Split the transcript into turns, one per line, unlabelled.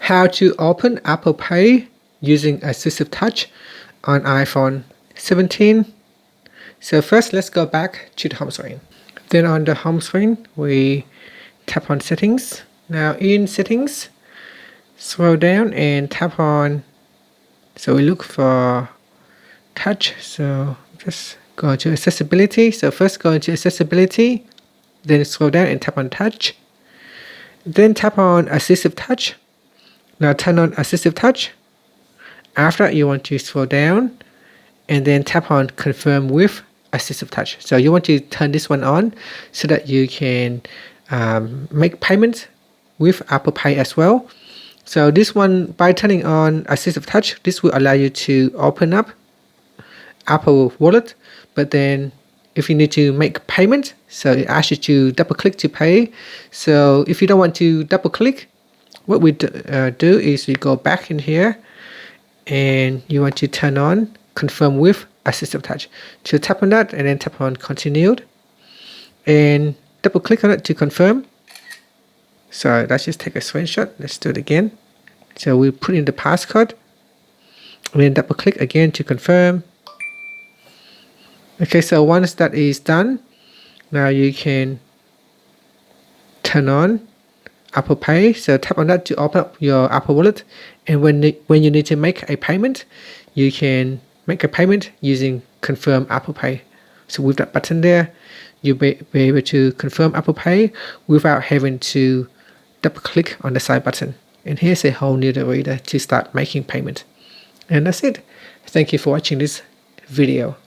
how to open Apple Pay using Assistive Touch on iPhone 17. So first, let's go back to the home screen. Then on the home screen, we tap on Settings. Now in Settings, scroll down and tap on, so we look for Touch. So just go to Accessibility. So first go into Accessibility, then scroll down and tap on Touch. Then tap on Assistive Touch. Now turn on Assistive Touch. After you want to scroll down and then tap on Confirm with Assistive Touch. So you want to turn this one on so that you can make payments with Apple Pay as well. So this one, by turning on Assistive Touch, this will allow you to open up Apple Wallet, but then if you need to make payment, so it asks you to double click to pay. So if you don't want to double click, what we do is we go back in here and you want to turn on Confirm with Assistive Touch. So tap on that and then tap on Continued and double click on it to confirm. So let's just take a screenshot. Let's do it again. So we put in the passcode and then double click again to confirm. Okay, so once that is done, now you can turn on Apple Pay. So tap on that to open up your Apple Wallet, and when you need to make a payment, you can make a payment using Confirm Apple Pay. So with that button there, you'll be able to confirm Apple Pay without having to double click on the side button. And here's a whole new reader to start making payment. And that's it. Thank you for watching this video.